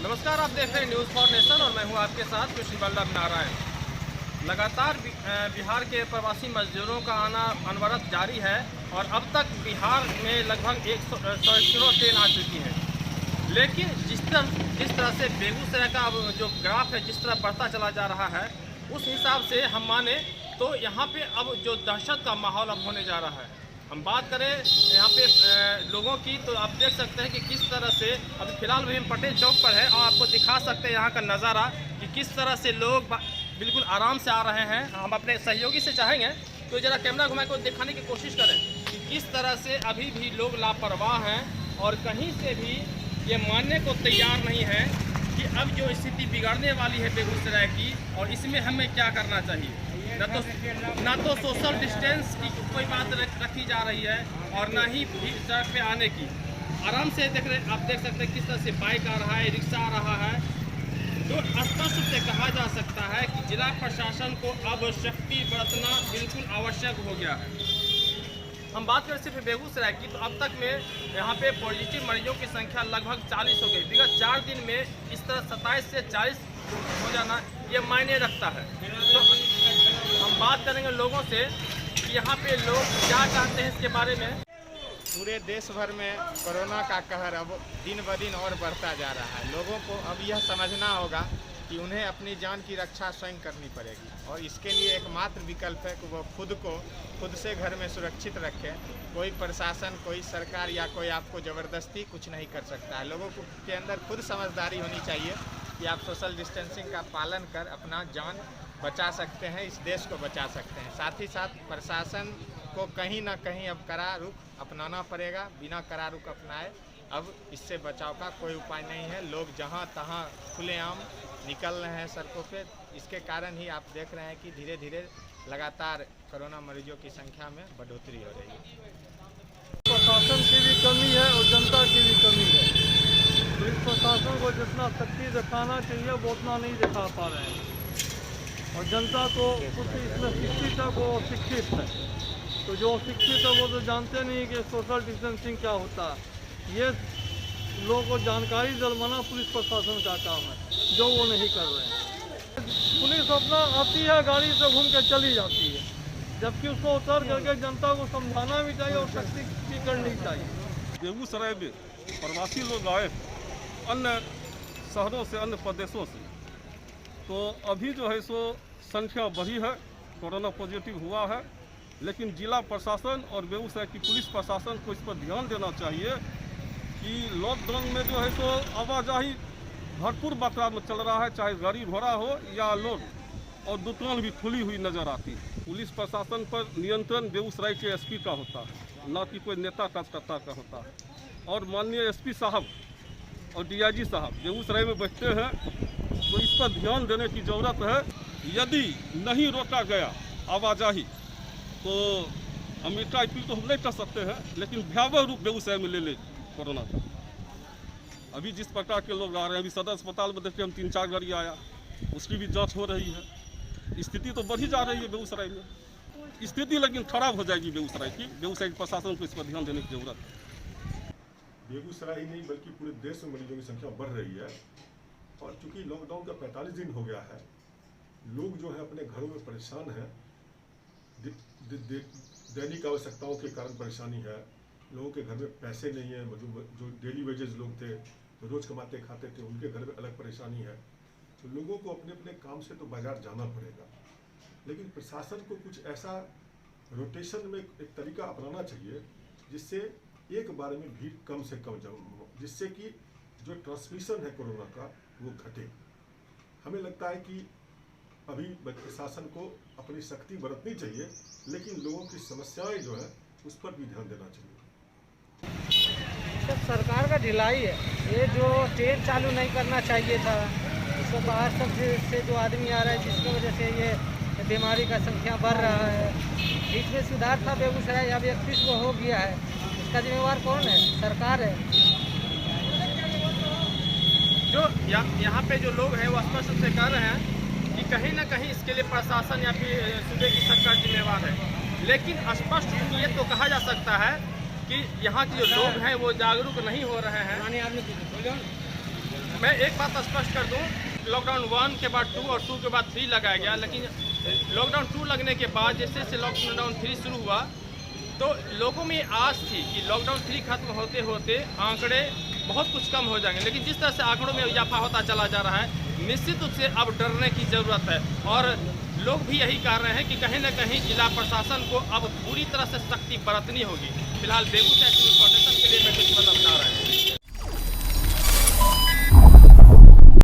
नमस्कार, आप देख रहे हैं न्यूज़ फॉर नेशन और मैं हूं आपके साथ कृष्ण बल्लभ नारायण। लगातार बिहार के प्रवासी मजदूरों का आना अनवरत जारी है और अब तक बिहार में लगभग 100 ट्रेन आ चुकी है। लेकिन जिस तरह से बेगूसराय का अब जो ग्राफ है जिस तरह बढ़ता चला जा रहा है, उस हिसाब से हम माने तो यहाँ पे अब जो दहशत का माहौल अब होने जा रहा है। हम बात करें यहाँ पे लोगों की, तो आप देख सकते हैं कि किस तरह से अभी फिलहाल भी हम पटेल चौक पर है और आपको दिखा सकते हैं यहाँ का नज़ारा कि किस तरह से लोग बिल्कुल आराम से आ रहे हैं। हम अपने सहयोगी से चाहेंगे तो ज़रा कैमरा घुमा कर दिखाने की कोशिश करें कि किस तरह से अभी भी लोग लापरवाह हैं और कहीं से भी ये मानने को तैयार नहीं है कि अब जो स्थिति बिगड़ने वाली है बेगूसराय की, और इसमें हमें क्या करना चाहिए। ना तो सोशल डिस्टेंस की कोई बात रखी जा रही है और ना ही सड़क पे आने की। आराम से आप देख सकते हैं किस तरह से बाइक आ रहा है, रिक्शा आ रहा है। तो स्पष्ट से कहा जा सकता है कि जिला प्रशासन को अब सख्ती बरतना बिल्कुल आवश्यक हो गया है। हम बात करें सिर्फ बेगूसराय की, तो अब तक में यहाँ पे पॉजिटिव मरीजों की संख्या लगभग 40 हो गई। विगत 4 दिन में इस तरह 27 से 40 हो जाना ये मायने रखता है। तो हम बात करेंगे लोगों से कि यहाँ पे लोग क्या चाहते हैं इसके बारे में। पूरे देश भर में कोरोना का कहर अब दिन ब दिन और बढ़ता जा रहा है। लोगों को अब यह समझना होगा कि उन्हें अपनी जान की रक्षा स्वयं करनी पड़ेगी और इसके लिए एकमात्र विकल्प है कि वो खुद से घर में सुरक्षित रखें। कोई प्रशासन, कोई सरकार या कोई आपको ज़बरदस्ती कुछ नहीं कर सकता है। लोगों के अंदर खुद समझदारी होनी चाहिए कि आप सोशल डिस्टेंसिंग का पालन कर अपना जान बचा सकते हैं, इस देश को बचा सकते हैं। साथ ही साथ प्रशासन को कहीं ना कहीं अब कड़ा रुख अपनाना पड़ेगा। बिना कड़ा रुख अपनाए अब इससे बचाव का कोई उपाय नहीं है। लोग जहां तहां खुलेआम निकल रहे हैं सड़कों पे। इसके कारण ही आप देख रहे हैं कि धीरे धीरे लगातार कोरोना मरीजों की संख्या में बढ़ोतरी हो रही है। प्रशासन की भी कमी है और जनता की भी कमी है। पुलिस प्रशासन को जितना सख्ती दिखाना चाहिए वो उतना नहीं दिखा पा रहे हैं और जनता को कुछ इसमें शिक्षित है वो शिक्षित है, तो जो शिक्षित है वो तो जानते नहीं कि सोशल डिस्टेंसिंग क्या होता है। ये लोगों को जानकारी दिलवाना पुलिस प्रशासन का काम है, जो वो नहीं कर रहे हैं। पुलिस अपना आती है, गाड़ी से घूम के चली जाती है, जबकि उसको उतर करके जनता को समझाना भी चाहिए और सख्ती भी करनी चाहिए। बेगूसराय में प्रवासी लोग आए अन्य शहरों से, अन्य प्रदेशों से, तो अभी जो है सो संख्या बढ़ी है, कोरोना पॉजिटिव हुआ है। लेकिन जिला प्रशासन और बेगूसराय की पुलिस प्रशासन को इस पर ध्यान देना चाहिए कि लॉकडाउन में जो है सो आवाजाही भरपूर मात्रा में चल रहा है, चाहे गाड़ी घोड़ा हो या लोग, और दुकान भी खुली हुई नज़र आती है। पुलिस प्रशासन पर नियंत्रण बेगूसराय के एसपी का होता है, ना कि कोई नेता कार्यकर्ता का होता है। और माननीय एसपी साहब और डीआईजी साहब बेगूसराय में बैठते हैं, तो इस पर ध्यान देने की ज़रूरत है। यदि नहीं रोका गया आवाजाही तो हम इसका अपील तो हम नहीं कर सकते हैं, लेकिन भयावह रूप बेगूसराय में ले ले कोरोना का। अभी जिस प्रकार के लोग आ रहे हैं, अभी सदर अस्पताल में देखिए हम 3-4 गाड़ी आया, उसकी भी जांच हो रही है। स्थिति तो बढ़ी जा रही है बेगूसराय में। स्थिति लेकिन खराब हो जाएगी बेगूसराय की। बेगूसराय प्रशासन को इस पर ध्यान देने की जरूरत है। बेगूसराय ही नहीं बल्कि पूरे देश में मरीजों की संख्या बढ़ रही है और चूंकि लॉकडाउन का 45 दिन हो गया है, लोग जो है अपने घरों में परेशान हैं। दैनिक आवश्यकताओं के कारण परेशानी है। लोगों के घर में पैसे नहीं है, जो डेली वेजेस लोग थे, जो रोज़ कमाते खाते थे, उनके घर में अलग परेशानी है। तो लोगों को अपने अपने काम से तो बाजार जाना पड़ेगा, लेकिन प्रशासन को कुछ ऐसा रोटेशन में एक तरीका अपनाना चाहिए जिससे एक बार में भीड़ कम से कम हो, जिससे कि जो ट्रांसमिशन है कोरोना का वो घटे। हमें लगता है कि अभी प्रशासन को अपनी सख्ती बरतनी चाहिए, लेकिन लोगों की समस्याएं जो है उस पर भी ध्यान देना चाहिए। सब सरकार का ढिलाई है। ये जो ट्रेन चालू नहीं करना चाहिए था, इसको बाहर सब से जो आदमी आ रहा है, जिसकी वजह से ये बीमारी का संख्या बढ़ रहा है। बीच में सुधार था बेगूसराय, अब 31 को हो गया है। इसका जिम्मेवार कौन है? सरकार है। जो यहाँ पे जो लोग हैं वो स्पष्ट रूप से कह रहे हैं कि कहीं ना कहीं इसके लिए प्रशासन या फिर सूबे की सरकार जिम्मेवार है। लेकिन स्पष्ट ये तो कहा जा सकता है कि यहाँ के जो लोग हैं वो जागरूक नहीं हो रहे हैं। मैं एक बात स्पष्ट कर दूं, लॉकडाउन 1 के बाद 2 और 2 के बाद 3 लगाया गया, लेकिन लॉकडाउन 2 लगने के बाद जैसे जैसे लॉकडाउन 3 शुरू हुआ तो लोगों में आस थी कि लॉकडाउन 3 खत्म होते होते आंकड़े बहुत कुछ कम हो जाएंगे, लेकिन जिस तरह से आंकड़ों में इजाफा होता चला जा रहा है, निश्चित रूप से अब डरने की ज़रूरत है। और लोग भी यही कह रहे हैं कि कहीं न कहीं जिला प्रशासन को अब पूरी तरह से सख्ती बरतनी होगी। फिलहाल बेगूसराय सिविल कोऑर्डिनेशन के लिए मैं कुछ बता रहा हूँ।